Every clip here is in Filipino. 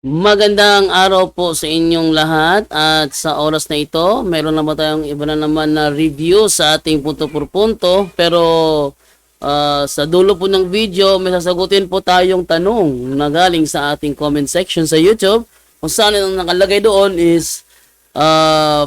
Magandang araw po sa inyong lahat at sa oras na ito, meron naman tayong iba na naman na review sa ating punto por punto pero sa dulo po ng video may sasagutin po tayong tanong na galing sa ating comment section sa YouTube kung saan ang nakalagay doon is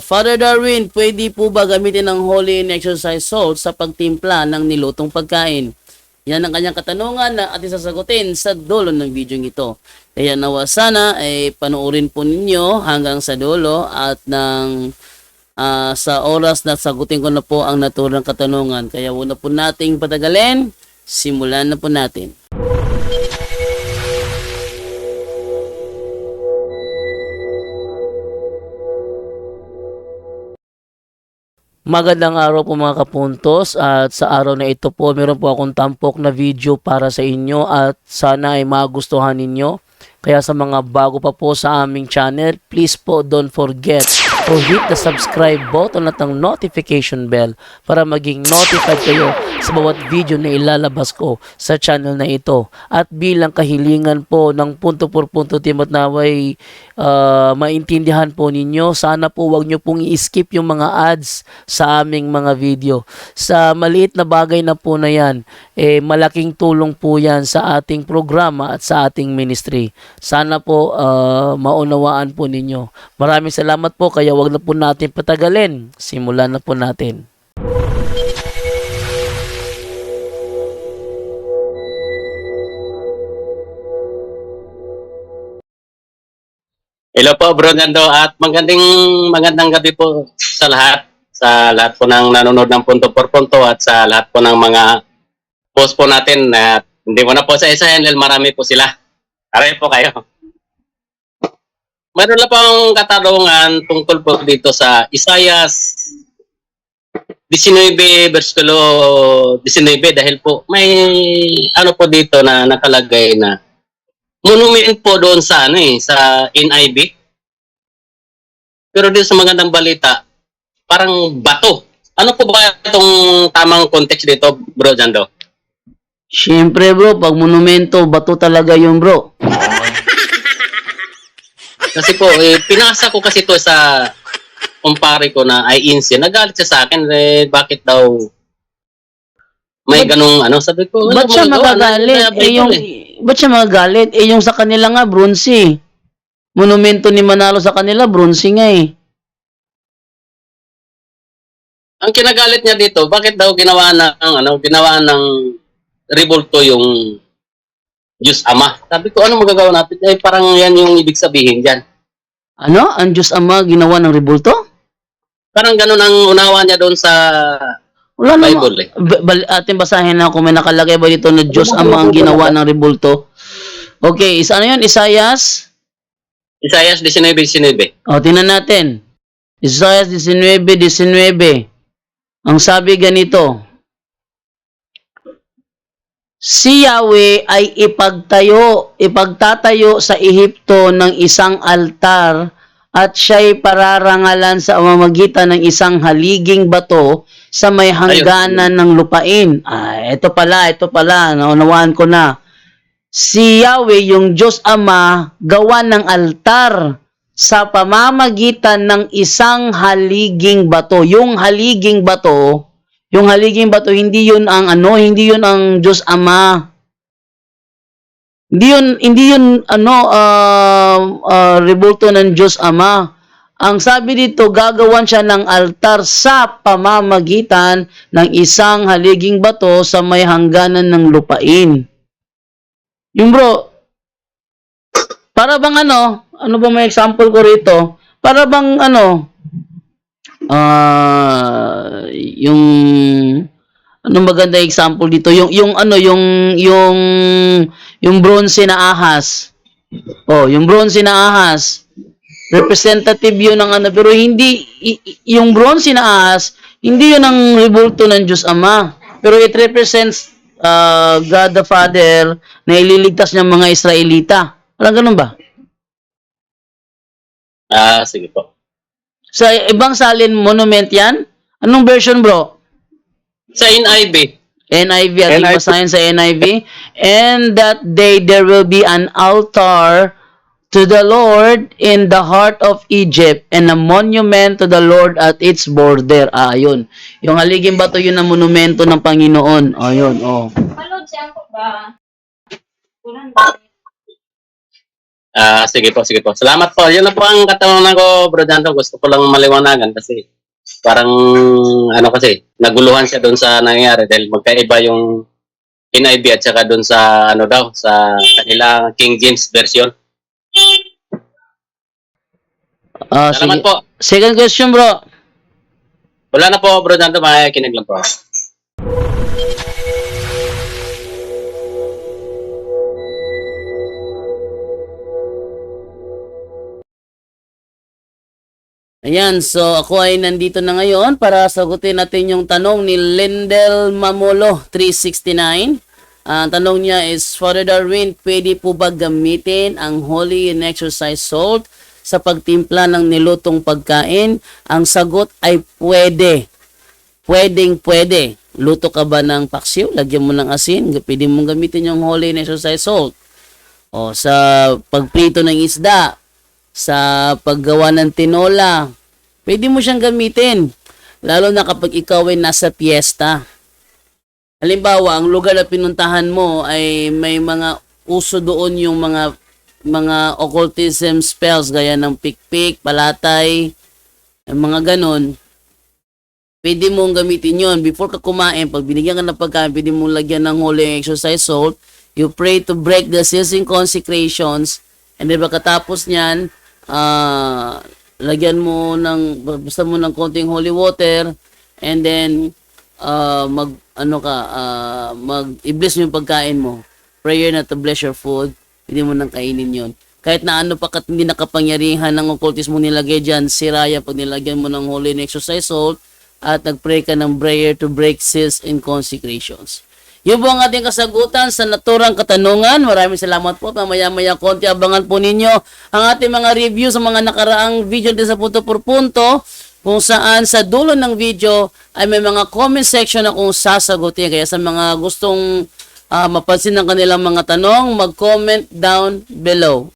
Father Darwin, pwede po ba gamitin ang holy and exercise salt sa pagtimpla ng nilutong pagkain? Yan ang kanyang katanungan na ating sasagutin sa dulo ng video ito. Kaya nawa sana ay panoorin po ninyo hanggang sa dulo at sa oras na sagutin ko na po ang naturang katanungan. Kaya wala po nating patagalin, simulan na po natin. Magandang araw po mga kapuntos at sa araw na ito po meron po akong tampok na video para sa inyo at sana ay magustuhan ninyo. Kaya sa mga bago pa po sa aming channel, please po don't forget to hit the subscribe button at ang notification bell para maging notified kayo sa bawat video na ilalabas ko sa channel na ito. At bilang kahilingan po ng punto por punto team at naway maintindihan po ninyo, sana po wag nyo pong i-skip yung mga ads sa aming mga video. Sa maliit na bagay na po na yan, malaking tulong po yan sa ating programa at sa ating ministry. Sana po maunawaan po ninyo. Maraming salamat po, kaya wag na po natin patagalin. Simulan na po natin. Hello po, Bro Nando, at magandang gabi po sa lahat po ng nanonood ng Punto por Punto at sa lahat po ng mga post po natin na hindi mo na po sa isa dahil marami po sila. Aray po kayo. Meron na pong katanungan tungkol po dito sa Isaiah 19 versikulo 19 dahil po may ano po dito na nakalagay na monument po doon sa sa NIV. Pero dito sa magandang balita, parang bato. Ano po ba itong tamang context dito, Bro Jando? Siyempre bro, pag monumento, bato talaga yung bro. Kasi po, pinasa ko kasi to sa kumpare ko na ay insin. Nagalit siya sa akin, bakit daw may ganung sabi ko, Ba't siya magagalit? Ba't siya magagalit? Yung sa kanila nga, bronze. Monumento ni Manalo sa kanila, bronze nga eh. Ang kinagalit niya dito, bakit daw ginawa ng rebulto yung Diyos Ama? Sabi ko, ano magagawa natin? Parang yan yung ibig sabihin diyan. Ano? Ang Diyos Ama ginawa ng rebulto? Parang ganun ang unawa niya doon sa Wala Bible ating basahin na kung may nakalagay ba dito na Diyos Ama ang ginawa ng rebulto. Okay, ano yun? Isaiah 19:19. O, tingnan natin. Isaiah 19:19. Ang sabi ganito, si Yahweh ay ipagtatayo sa Ehipto ng isang altar at siya'y pararangalan sa pamamagitan ng isang haliging bato sa may hangganan ng lupain. Ito pala, naunawaan ko na. Si Yahweh, yung Diyos Ama, gawa ng altar sa pamamagitan ng isang haliging bato. Yung haliging bato, hindi yun ang Diyos Ama. Hindi yun rebulto ng Diyos Ama. Ang sabi dito, gagawan siya ng altar sa pamamagitan ng isang haliging bato sa may hangganan ng lupain. Yung bro, para bang ano ba may example ko rito? Para bang yung maganda example dito, yung bronze na ahas. Oh, yung bronze na ahas. Representative yun ng pero hindi yung bronze na ahas, hindi yun ang rebulto ng Diyos Ama. Pero it represents God the Father na ililigtas ng mga Israelita. Walang ganun ba? Sige po. Sa ibang salin monument yan? Anong version bro? Sa NIV. NIV, ating basahin sa NIV. And that day there will be an altar to the Lord in the heart of Egypt, and a monument to the Lord at its border. Ayun. Yung Haliging Bato, yun ang monumento ng Panginoon. Ayun, oh. Sige po, sige po. Salamat po. Yun na po ang katanungan ko, Bro Janto. Gusto ko lang maliwanagan kasi parang ano kasi, naguluhan siya doon sa nangyayari dahil magkaiba yung NIV at saka doon sa ano daw, sa kanilang King James version. Salamat Sige. po. Second question, bro. Wala na po, Bro Janto. Makikinig lang po. Ayan, so ako ay nandito na ngayon para sagutin natin yung tanong ni Lindel Mamolo 369. Ang tanong niya is, Father Darwin, pwede po ba gamitin ang holy and exercise salt sa pagtimpla ng nilutong pagkain? Ang sagot ay pwede. Pwede. Luto ka ba ng paksiw? Lagyan mo ng asin. Pwede mong gamitin yung holy and exercise salt. O sa pagprito ng isda, sa paggawa ng tinola, pwede mo siyang gamitin. Lalo na kapag ikaw ay nasa piyesta. Halimbawa, ang lugar na pinuntahan mo ay may mga uso doon yung mga occultism spells gaya ng pikpik, palatay, mga ganon. Pwede mong gamitin yon before ka kumain. Pag binigyan ka ng pagkain, pwede mong lagyan ng holy exercise salt. You pray to break the seals and consecrations. And then pagkatapos niyan, lagyan mo basta mo ng konting holy water, and then mag-i-bless mo yung pagkain mo. Prayer na to bless your food, hindi mo nang kainin yon. Kahit na ano pa hindi nakapangyarihan ng occultismo nilagay dyan, siraya pag nilagyan mo ng holy and exercise salt, at nag-pray ka ng prayer to break seals and consecrations. Yun po ang ating kasagutan sa naturang katanungan. Maraming salamat po. Pamaya-maya konti, abangan po ninyo ang ating mga review sa mga nakaraang video din sa punto por punto, kung saan sa dulo ng video ay may mga comment section na kung sasagutin. Kaya sa mga gustong mapansin ng kanilang mga tanong, mag-comment down below.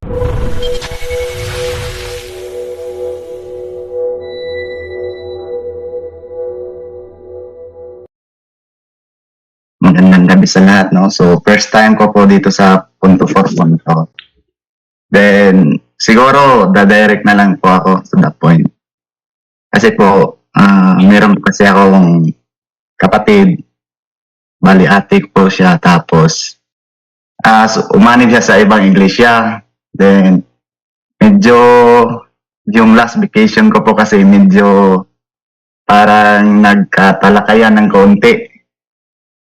Magandang gabi sa lahat, no? So, first time ko po dito sa Punto for Punto. Then, siguro, dadirect na lang po ako to the point. Kasi po, meron kasi akong kapatid, bali atik po siya, tapos, umanib siya sa ibang iglesia. Then, medyo, yung last vacation ko po kasi medyo parang nagkatalakayan ng kaunti.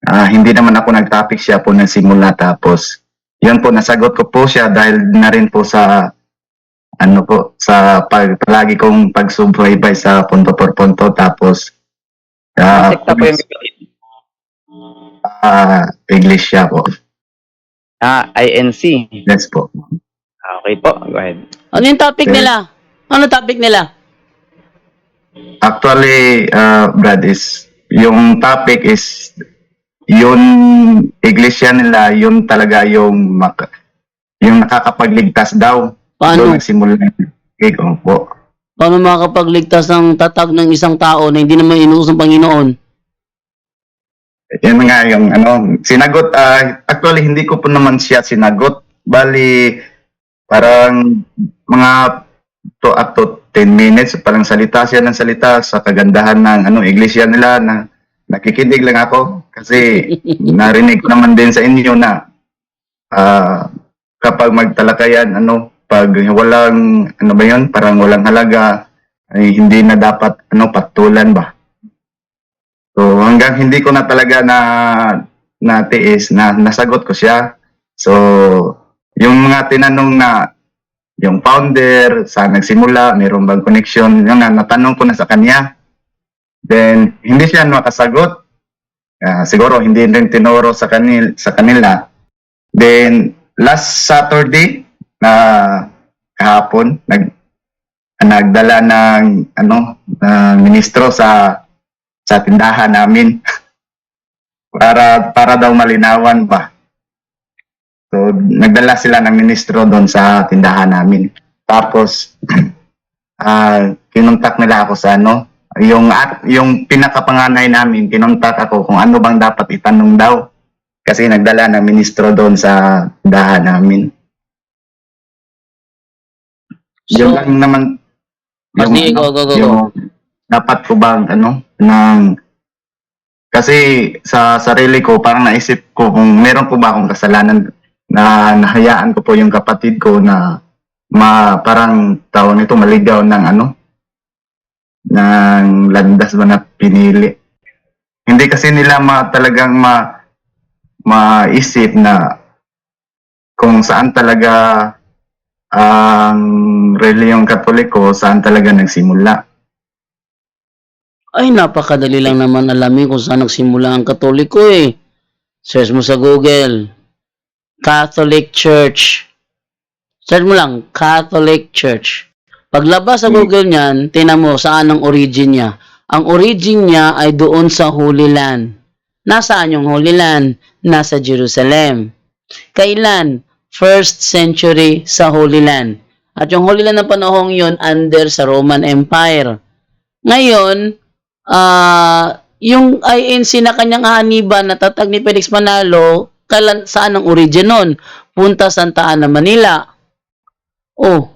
Hindi naman ako nag-topic, siya po nagsimula, tapos yun po, nasagot ko po siya dahil na rin po sa palagi kong pag-subaybay sa punto por punto, tapos Sekta po yung iglesia po. INC. Yes po. Okay po, go ahead. Ano yung topic nila? Ano topic nila? Actually, Brad, yung topic is yung iglesia nila, yun talaga yung nakakapagligtas daw. Paano? Doon nagsimula po. Paano makakapagligtas ng tatag ng isang tao na hindi naman inuus ng Panginoon? Yan nga yung sinagot. Actually, hindi ko po naman siya sinagot. Bali, parang mga up to 10 minutes, parang salita siya ng salita sa kagandahan ng iglesia nila, na nakikinig lang ako kasi narinig ko naman din sa inyo na kapag magtalakayan, pag walang, parang walang halaga, ay hindi na dapat, patulan ba? So, hanggang hindi ko na talaga natiis, nasagot ko siya. So, yung mga tinanong na, yung founder, saan nagsimula, mayroon bang connection, yung natanong ko na sa kanya. Then, hindi siya makasagot. Siguro, hindi rin tinuro sa kanila. Then, last Saturday, kahapon, nagdala ng ministro sa tindahan namin para daw malinawan ba. So, nagdala sila ng ministro doon sa tindahan namin. Tapos, kinontak nila ako sa yung pinakapanganay namin, kinontak ako kung ano bang dapat itanong daw. Kasi nagdala ng ministro doon sa tindahan namin. Yung lang naman, Sige, go. yung dapat ko bang kasi sa sarili ko, parang naisip ko kung meron po ba akong kasalanan na nahayaan ko po yung kapatid ko na parang tao nito maligaw ng ng landas ba na pinili. Hindi kasi nila talagang maisip na kung saan talaga ang reliyong Katoliko, saan talaga nagsimula. Ay, napakadali lang naman alamin kung saan nagsimula ang Katoliko eh. Search mo sa Google, Catholic Church. Search mo lang, Catholic Church. Paglabas sa Google niyan, tingnan mo saan ang origin niya. Ang origin niya ay doon sa Holy Land. Nasaan yung Holy Land? Nasa Jerusalem. Kailan? 1st century sa Holy Land. At yung Holy Land na panahong yun, under sa Roman Empire. Ngayon, yung INC na kanyang haniban na tatag ni Felix Manalo, saan ang origin nun? Punta Santa Ana, Manila. Oh,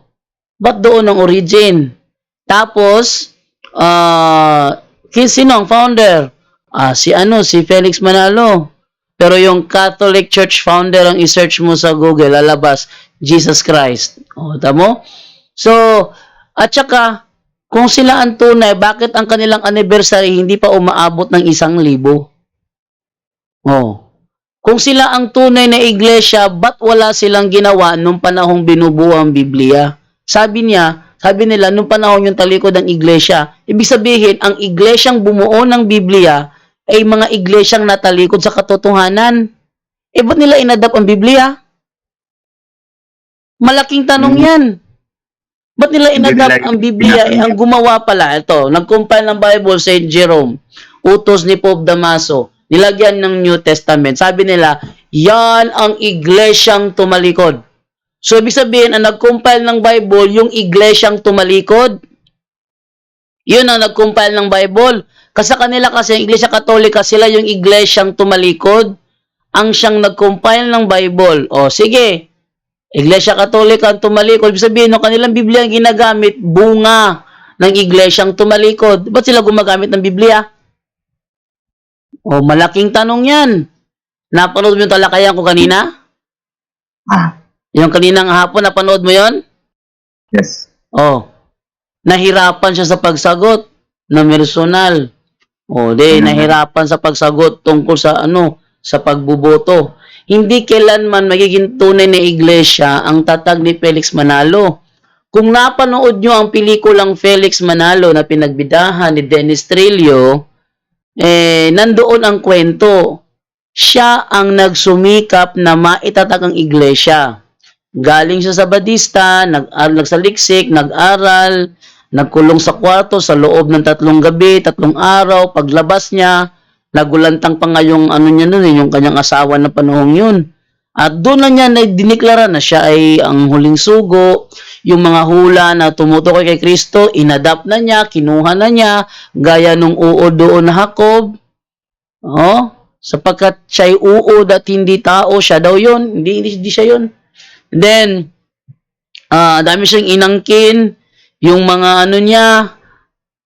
ba't doon ang origin? Tapos, sino ang founder? Si Felix Manalo. Pero yung Catholic Church founder, ang i-search mo sa Google, lalabas, Jesus Christ. O, tamo? So, at saka, kung sila ang tunay, bakit ang kanilang anniversary hindi pa umaabot ng 1,000? Oh. Kung sila ang tunay na iglesia, ba't wala silang ginawa nung panahong binubuo ang Biblia? Sabi nila, nung panahon yung talikod ng iglesia, ibig sabihin, ang iglesyang bumuo ng Biblia ay mga iglesyang natalikod sa katotohanan. Ba't nila inadapt ang Biblia? Malaking tanong yan. Ba't nila inadapt ang Biblia? Ang gumawa pala, ito, nag-compile ng Bible, St. Jerome, utos ni Pope Damaso, nilagyan ng New Testament. Sabi nila, yan ang iglesyang tumalikod. So, ibig sabihin, ang nag-compile ng Bible, yung iglesyang tumalikod, yun ang nag-compile ng Bible. Kasi sa kanila kasi, ang Iglesia Katolika, sila yung iglesyang tumalikod, ang siyang nag-compile ng Bible. O, sige, Iglesia Katolika ang tumalikod. Ibig sabihin, ng kanilang Biblia ang ginagamit, bunga ng iglesyang tumalikod. Ba't sila gumagamit ng Biblia? O, malaking tanong yan. Napanood mo yung talakayan ko kanina? Yung kaninang hapon, napanood mo yon? Yes. Oh, nahirapan siya sa pagsagot na personal. Nahirapan sa pagsagot tungkol sa sa pagbuboto. Hindi kailanman magiging tunay na iglesia ang tatag ni Felix Manalo. Kung napanood nyo ang pelikulang Felix Manalo na pinagbidahan ni Dennis Trillo, nandoon ang kwento. Siya ang nagsumikap na maitatag ang iglesia. Galing siya sa Badista, nagsaliksik, nag-aral, nagkulong sa kwarto sa loob ng 3 gabi, 3 araw. Paglabas niya, nagulantang pa nga yung yung kanyang asawa na panahong yun. At doon na niya diniklara na siya ay ang huling sugo. Yung mga hula na tumutukoy kay Kristo, inadapt na niya, kinuha na niya, gaya nung uod doon na Jacob. Sapagkat siya'y uod at hindi tao, siya daw yun. Hindi siya yun. Then, dami siyang inangkin, yung mga niya,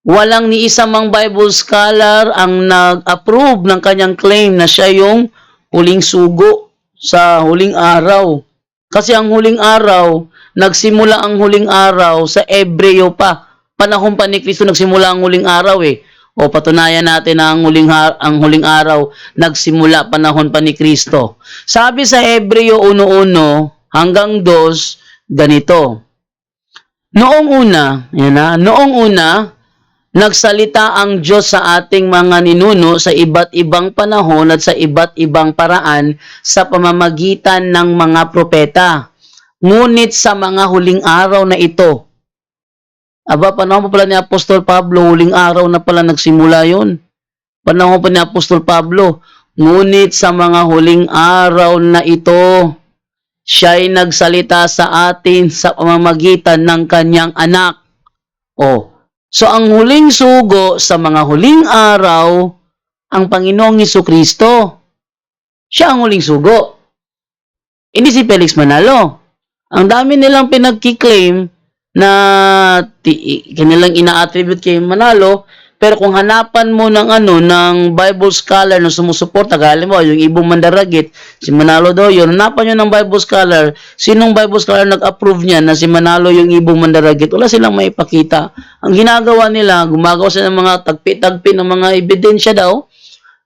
walang ni isa mang Bible scholar ang nag-approve ng kanyang claim na siya yung huling sugo sa huling araw. Kasi ang huling araw, nagsimula ang huling araw sa Ebreo pa. Panahon pa ni Kristo nagsimula ang huling araw O patunayan natin na ang huling araw nagsimula panahon pa ni Kristo. Sabi sa Hebreo 1:1 hanggang 2, ganito. Noong una, nagsalita ang Diyos sa ating mga ninuno sa iba't ibang panahon at sa iba't ibang paraan sa pamamagitan ng mga propeta. Ngunit sa mga huling araw na ito, panahon pa pala ni Apostol Pablo, huling araw na pala nagsimula yon. Panahon pa ni Apostol Pablo, ngunit sa mga huling araw na ito, Siya'y nagsalita sa atin sa pamamagitan ng kanyang anak. Oh, so ang huling sugo sa mga huling araw, ang Panginoong Hesukristo. Siya ang huling sugo. Hindi si Felix Manalo. Ang dami nilang pinagkiklaim na kanilang ina-attribute kay Manalo, pero kung hanapan mo ng ng Bible scholar na sumusuporta, kaya mo, yung Ibong Mandaragit, si Manalo daw yun, hanapan nyo ng Bible scholar, sinong Bible scholar nag-approve niya na si Manalo yung Ibong Mandaragit? Wala silang maipakita. Ang ginagawa nila, gumagawa sila ng mga tagpi-tagpi ng mga ebidensya daw,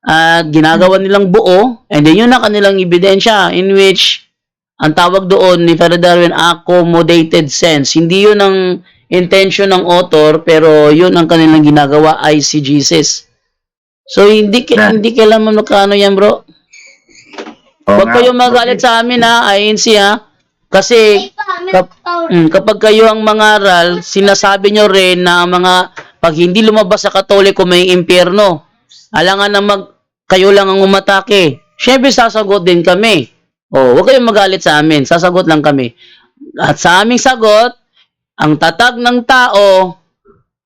at ginagawa nilang buo, and then yun na kanilang ebidensya, in which, ang tawag doon ni Father Darwin, accommodated sense. Hindi yun ang intention ng author, pero yun ang kanilang ginagawa, ICGCs. So, hindi kailangan magkano yan, bro. Huwag kayong magalit sa amin, ha, INC, ha. Kasi, kapag kayo ang mangaral, sinasabi nyo rin na pag hindi lumabas sa Katoliko, may impyerno. Alangan na kayo lang ang umatake. Siyempre, sasagot din kami. Huwag kayong magalit sa amin. Sasagot lang kami. At sa aming sagot, ang tatag ng tao,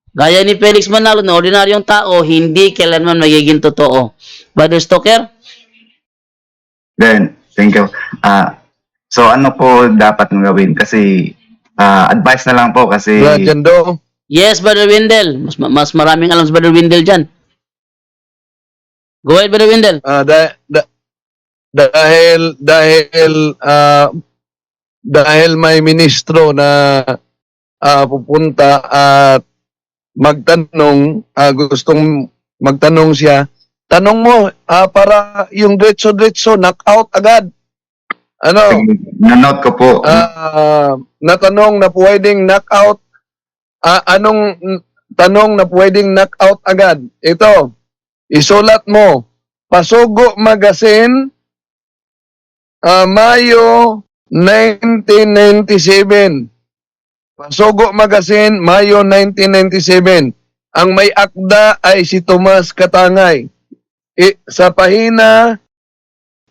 gaya ni Felix Manalo, na ordinaryong tao, hindi kailanman magiging totoo. Brother Stoker? Then, thank you. So ano po dapat gawin? Kasi advice na lang po kasi Jando, Yes, Brother Windel. Mas maraming alam si Brother Windel dyan. Go ahead, Brother Windel. dahil may ministro na pupunta at magtanong, gustong magtanong siya, tanong mo para yung diretso-diretso, knockout agad. nanote ko po. Natanong na pwedeng knockout, anong tanong na pwedeng knockout agad? Ito, isulat mo, Pasugo Magazine, Mayo 1997. Pasugo Magazine, Mayo 1997. Ang may akda ay si Tomas Katangay. Sa pahina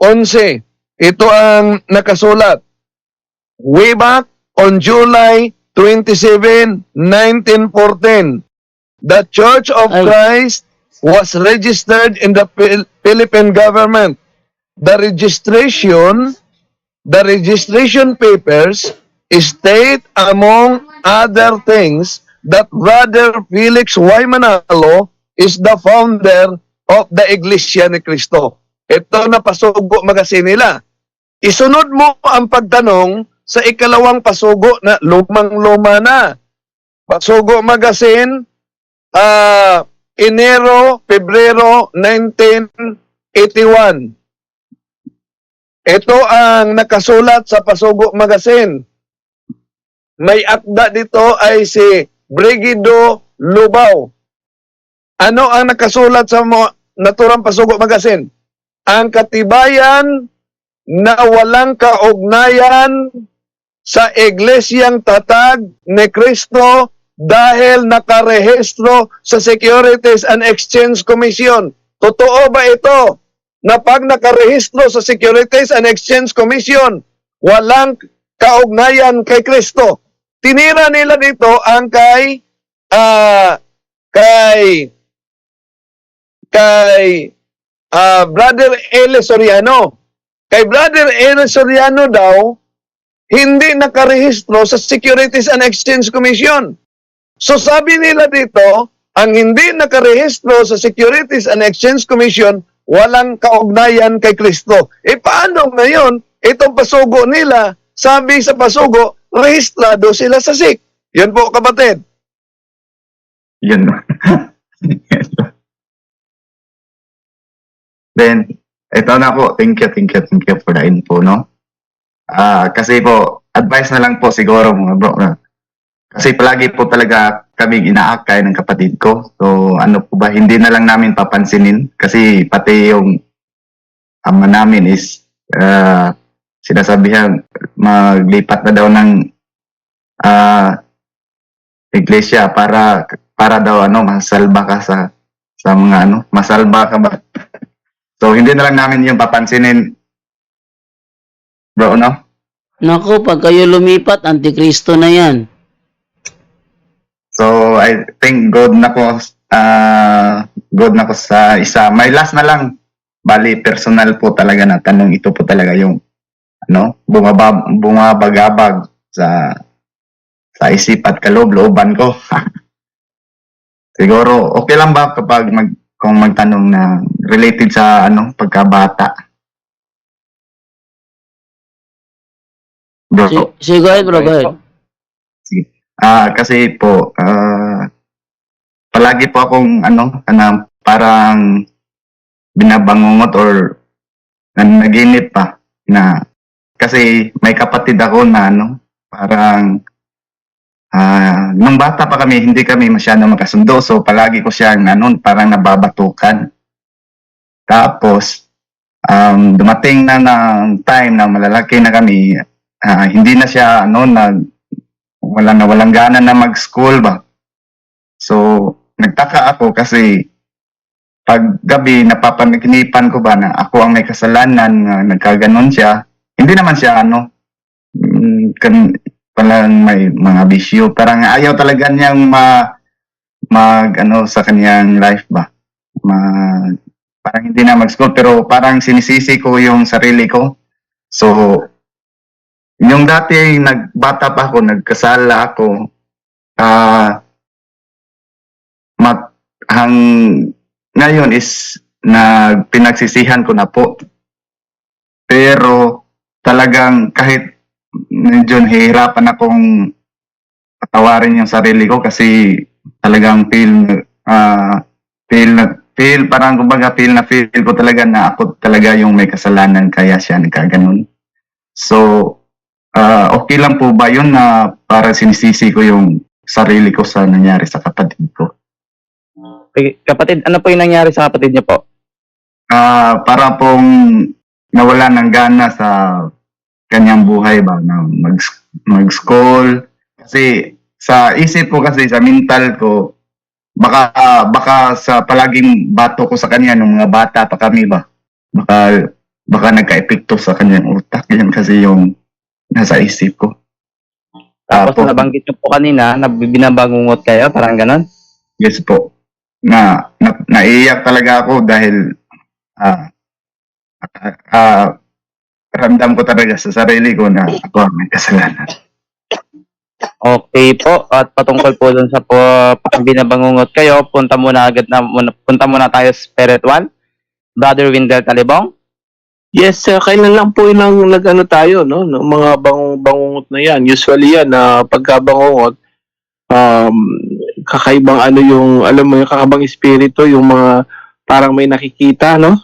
11, ito ang nakasulat. Way back on July 27, 1914, the Church of Christ was registered in the Philippine government. The registration papers state, among other things, that Brother Felix Y. Manalo is the founder of the Iglesia ni Cristo. Ito na Pasugo Magazine nila. Isunod mo ang pagtanong sa ikalawang pasugo na lumang-luma na. Pasugo Magazine, Enero, Pebrero 1981. Ito ang nakasulat sa Pasugo Magazine. May akda dito ay si Brigido Lubao. Ano ang nakasulat sa naturang Pasugo Magazine? Ang katibayan na walang kaugnayan sa Iglesyang Tatag ni Cristo dahil nakarehistro sa Securities and Exchange Commission. Totoo ba ito? Na pag nakarehistro sa Securities and Exchange Commission, walang kaugnayan kay Kristo. Tinira nila dito ang kay Brother L. Soriano. Kay Brother L. Soriano daw, hindi nakarehistro sa Securities and Exchange Commission. So sabi nila dito, ang hindi nakarehistro sa Securities and Exchange Commission, walang kaugnayan kay Kristo. Paano ngayon, itong pasugo nila, sabi sa pasugo, rehistrado sila sa SIC. Yan po, kapatid. Yun. Then, ito na po. Thank you for the info, no? Kasi po, advice na lang po siguro mga bro. Kasi palagi po talaga kami inaakay ng kapatid ko. So, ano po ba, hindi na lang namin papansinin. Kasi pati yung ama namin is sinasabihan maglipat na daw ng iglesia para daw masalba ka sa mga masalba ka ba. So hindi na lang namin yung papansinin, bro, no? Naku, pag kayo lumipat, antikristo na yan. So, I think good na ko sa isa. May last na lang. Bali, personal po talaga na tanong. Ito po talaga yung bumabagabag sa isip at kaloob-looban ko. Siguro, okay lang ba kapag kung magtanong na related sa pagkabata? Bro, Sige, go ahead, bro, go ahead. kasi po, palagi po akong parang binabangungot or naginip pa na kasi may kapatid ako na parang nung bata pa kami, hindi kami masyado magkasundo. So palagi ko siyang parang nababatukan. Tapos dumating na ng time na malalaki na kami, hindi na siya walang gana na mag-school ba. So nagtaka ako kasi pag gabi napapanaginipan ko ba na ako ang may kasalanan nga nagkaganon siya. Hindi naman siya palang may mga bisyo. Parang ayaw talaga niyang sa kanyang life ba. Parang hindi na mag-school pero parang sinisisi ko yung sarili ko. So yung dati nagbata pa ako, nagkasala ako, ngayon is pinagsisihan ko na po. Pero talagang kahit medyo hihirapan akong patawarin yung sarili ko kasi talagang parang kumbaga feel ko talaga na ako talaga yung may kasalanan kaya siya nagkaganon. So, okay lang po ba yun na para sinisisi ko yung sarili ko sa nangyari sa kapatid ko? Okay, kapatid, ano po yung nangyari sa kapatid niyo po? Para pong nawala ng gana sa kanyang buhay ba na mag-school. Kasi sa isip ko kasi sa mental ko baka sa palaging bato ko sa kanya nung mga bata pa kami ba. Baka nagka-epekto sa kanyang utak. Yan kasi yung nasa isip ko. Tapos nabanggit niyo po kanina na binabangungot kayo, parang ganon? Yes po. Naiiyak talaga ako dahil ramdam ko talaga sa sarili ko na ako ang may kasalanan. Okay po, at patungkol po dun sa binabangungot kayo, punta muna tayo sa spiritual. Brother Windel Talibong. Yes, kailan lang po ilang tayo, no? Ng mga bangungot na yan. Usually yan, pagkabangungot, kakaibang yung kakaibang espiritu, yung mga parang may nakikita, no?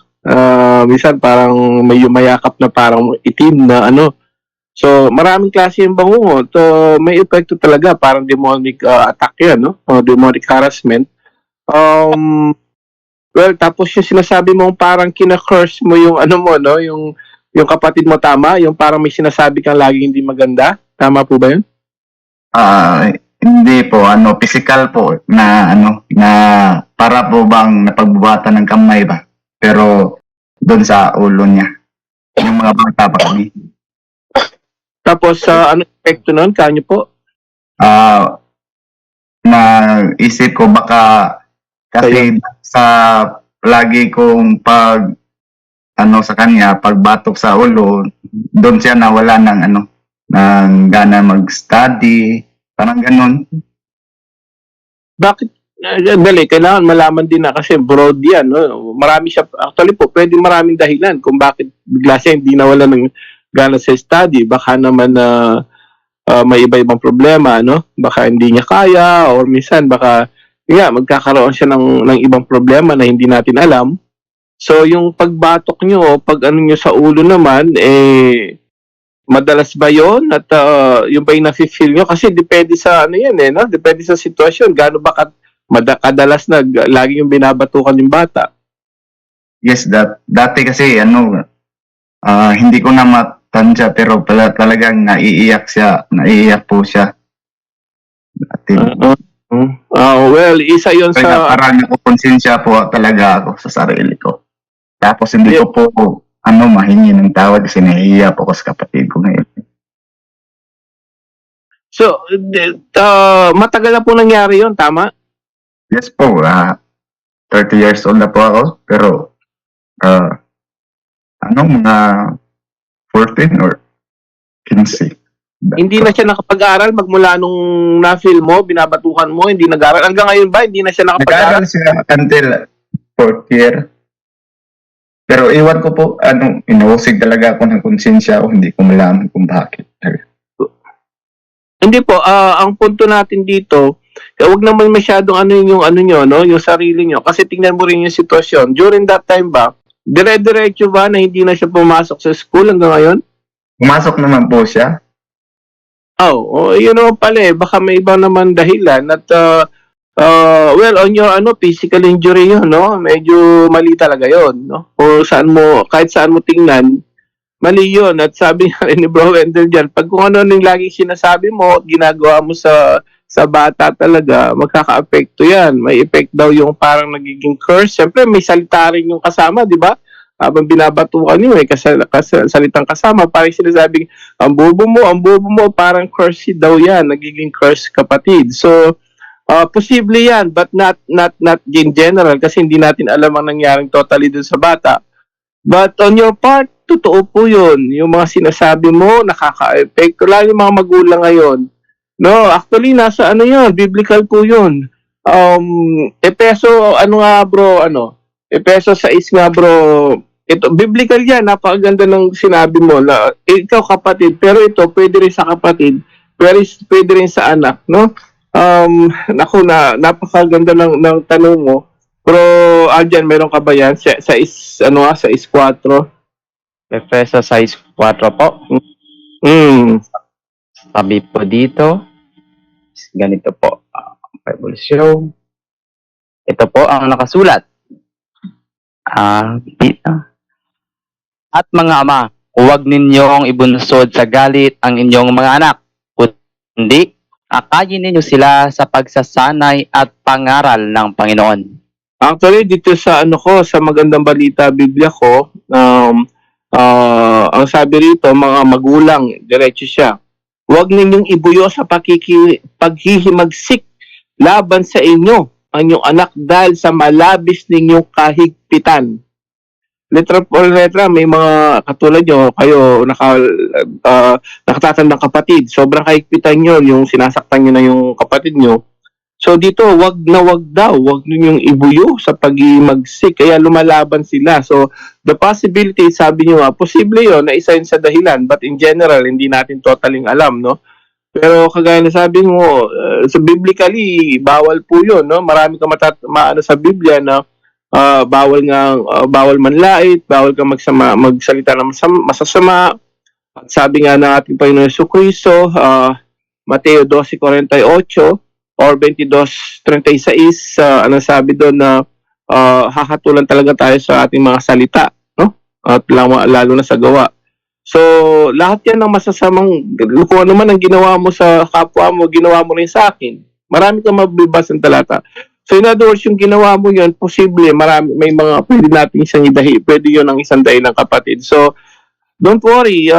Minsan parang may yumayakap na parang itim na So, maraming klase yung bangungot. May epekto talaga, parang demonic attack yan, no? O demonic harassment. Well, tapos yung sinasabi mong parang kina-curse mo yung no? Yung kapatid mo, tama? Yung parang may sinasabi kang lagi hindi maganda. Tama po ba yun? Hindi po, physical po na na para po bang napagbubatan ng kamay ba? Pero doon sa ulo niya. Yung mga bata pa kami. Tapos, ano epekto nun? Kanyo po? Na isip ko baka kasi sa lagi kong sa kanya, pagbatok sa ulo, doon siya nawala ng ng gana mag-study, parang ganun. Bakit? Dali, kailangan malaman din na kasi broad yan. No? Marami siya, actually po, pwede maraming dahilan kung bakit bigla siya hindi nawala ng gana sa study. Baka naman may iba-ibang problema, no? Baka hindi niya kaya or minsan baka magkakaroon siya ng ibang problema na hindi natin alam. So, yung pagbatok nyo, pag nyo sa ulo naman, madalas ba yun? At yung ba yung nafe-feel nyo? Kasi depende sa no? Depende sa sitwasyon. Gaano ba kadalas na lagi yung binabatukan yung bata? Yes, dati kasi hindi ko na matanda pero talagang naiiyak po siya. Dati. Well, isa yon sa... Parang nakukonsensya po talaga ako sa sarili ko. Tapos hindi ko po mahingi ng tawad kasi nahihiya po ako sa kapatid ko ngayon. So, matagal na po nangyari yun, tama? Yes po, 30 years old na po ako. Pero, mga 14 or 15. Hindi na siya nakapag-aral magmula nung na-feel mo, binabatukan mo, hindi nag-aral. Hanggang ngayon ba, hindi na siya nakapag-aral? Nag-aaral siya until 4th year. Pero iwan ko po, inuusig talaga ako ng konsensya o hindi ko malaman kung bakit. Hindi po, ang punto natin dito, wag naman masyadong yung nyo, no, yung sarili nyo. Kasi tingnan mo rin yung sitwasyon. During that time ba, dire-diretso ba na hindi na siya pumasok sa school hanggang ngayon? Pumasok naman po siya. Yun naman pala eh. Baka may iba naman dahilan at well, on your physical injury yun, no? Medyo mali talaga yun, no? O kahit saan mo tingnan, mali yun. At sabi nga rin ni Bro Wendell dyan, pag kung ano yung laging sinasabi mo at ginagawa mo sa bata talaga, magkaka-apekto yan. May effect daw yung parang nagiging curse. Siyempre, may salita rin yung kasama, di ba? Habang binabatukan nyo, may salitang kasama, parang sinasabing, ang bobo mo, parang curse daw yan, nagiging curse kapatid. So, posible yan, but not in general, kasi hindi natin alam ang nangyaring totally dun sa bata. But on your part, totoo po yun. Yung mga sinasabi mo, nakaka-epekto. Lalo yung mga magulang ngayon. No, actually, nasa yun, biblical po yun. Epeso, Epeso 6 nga bro, ito, biblical yan, napakaganda ng sinabi mo. Ikaw kapatid, pero ito, pwede rin sa kapatid, pwede rin sa anak, no? Napakaganda ng tanong mo. Pero, Aljan, meron ka ba yan? Sa 4? Efeso 6:4 po. Sabi po dito, ganito po, Bible show. Ito po ang nakasulat. At mga ama, huwag ninyong ibunsod sa galit ang inyong mga anak, kundi akayin ninyo sila sa pagsasanay at pangaral ng Panginoon. Actually, dito sa sa magandang balita Biblia ko, ang sabi rito, mga magulang, diretso siya. Huwag ninyong ibuyo sa paghihimagsik laban sa inyo ang inyong anak dahil sa malabis ninyong kahigpitan. Letra por letra, may mga katulad nyo, kayo nakatatandang kapatid. Sobrang kahigpitan nyo, yung sinasaktan nyo na yung kapatid nyo. So dito, wag ninyong ibuyo sa paghimagsik, kaya lumalaban sila. So the possibility, sabi nyo posible yun na isa yun sa dahilan, but in general, hindi natin totaling alam, no? Pero kagaya na sabi mo, sa biblically, bawal po yun, no? Marami ka maano sa Biblia na bawal manlait, bawal ka magsalita ng masasama. At sabi nga ng ating Panginoon Jesucristo, Mateo 12:48 or 22:36, ano sabi doon na hahatulan talaga tayo sa ating mga salita, no? At lalo na sa gawa. So, lahat yan ng masasamang, kung ano man ang ginawa mo sa kapwa mo, ginawa mo rin sa akin. Marami kang mabibas ng talata. So, in other words, yung ginawa mo yun, posible, may mga pwede natin isang pwede yun ang isang dahilan ng kapatid. So, don't worry,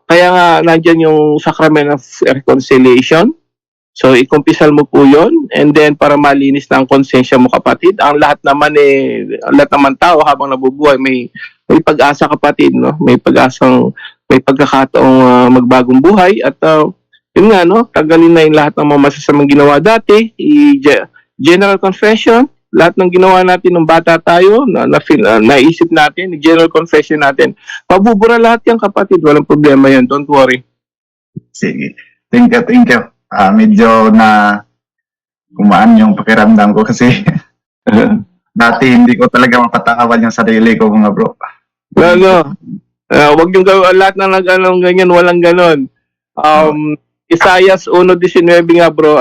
kaya nga nandyan yung Sacrament of Reconciliation. So, ikumpisal mo po yun, and then para malinis na ang konsensya mo kapatid. Ang lahat naman tao habang nabubuhay, may pag-asa kapatid, no? May pagkakataong magbagong buhay at yun nga, no? Tagalin na yung lahat ng mga masasamang ginawa dati, general confession, lahat ng ginawa natin nung bata tayo, naisip natin, general confession natin. Mabubura lahat yan kapatid, walang problema yan, don't worry. Sige. Thank you. Medyo na kumaan yung pakiramdam ko kasi dati hindi ko talaga mapatawan yung sarili ko, mga bro. Wag yung gawin lahat na ganyan, walang ganon. Isaias 1:19 nga bro,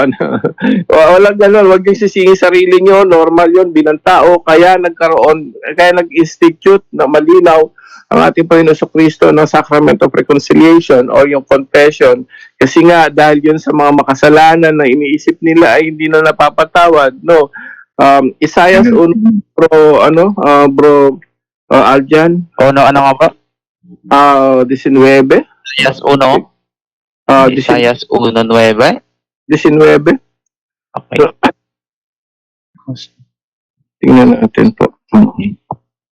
walang ganon, wag yung sisingin sarili nyo, normal yun, bilang tao, kaya nag-institute na malinaw ang ating Panginoon Jesucristo ng Sacrament of Reconciliation or yung confession. Kasi nga, dahil yun sa mga makasalanan na iniisip nila ay hindi na napapatawad, no? Isaias 1, bro Aljan? Ano nga ba? 19? Yes, 1. Isaiah 1:9. 19. Okay. Tingnan natin po.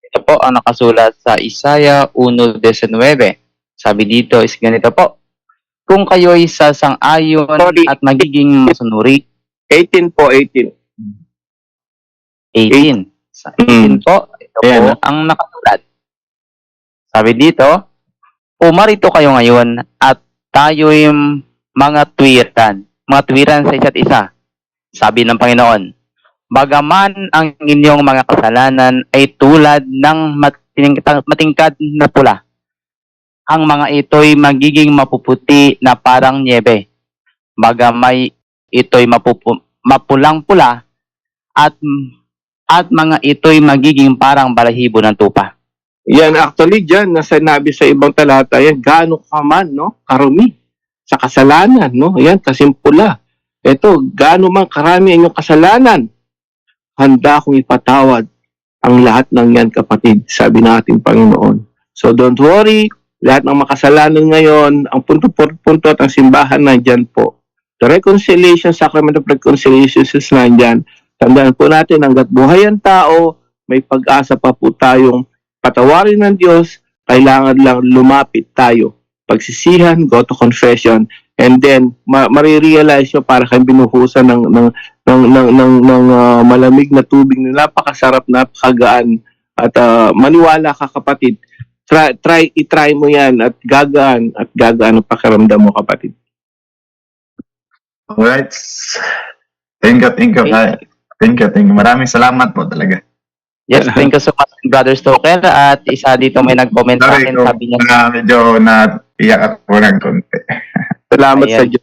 Ito po ang nakasulat sa Isaiah 1:19. Sabi dito is ganito po. Kung kayo'y sasang-ayon Sorry. at magiging masunuri, 18 po, 18. 18. Sa 18 po, ito po Ayan. ang nakasulat. Sabi dito, pumarito kayo ngayon at tayo'y mga tuwiran sa isa't isa. Sabi ng Panginoon, bagaman ang inyong mga kasalanan ay tulad ng matingkad na pula, ang mga ito'y magiging mapuputi na parang niebe. Bagamay ito'y mapulang-pula at mga ito'y magiging parang balahibo ng tupa. Yan, actually, dyan, nasanabi sa ibang talata, yan, gaano ka man, no? Karumi sa kasalanan, no? Yan, kasimpula. Ito, gaano man karami ang inyong kasalanan, handa akong ipatawad ang lahat ng yan, kapatid, sabi ng ating Panginoon. So, don't worry, lahat ng makasalanan ngayon, ang punto at ang simbahan nandyan po. The reconciliation, sacrament of reconciliation is nandyan. Tandaan po natin, hanggat buhay ang tao, may pag-asa pa po tayong patawarin ng Diyos, kailangan lang lumapit tayo. Pagsisihan, go to confession, and then marirealize nyo para kayong binuhusan ng malamig na tubig na napakasarap, napakagaan, at maniwala ka, kapatid. I-try mo yan at gagaan ang pakiramdam mo, kapatid. Alright. Thank you. Thank you. Maraming salamat po talaga. Yes, thank you so much, Brother Stoker. At isa dito may nag-comment sa Sorry akin, ko, sabi niya, medyo naiyak ako ng konti. Salamat Ayan. sa Diyos.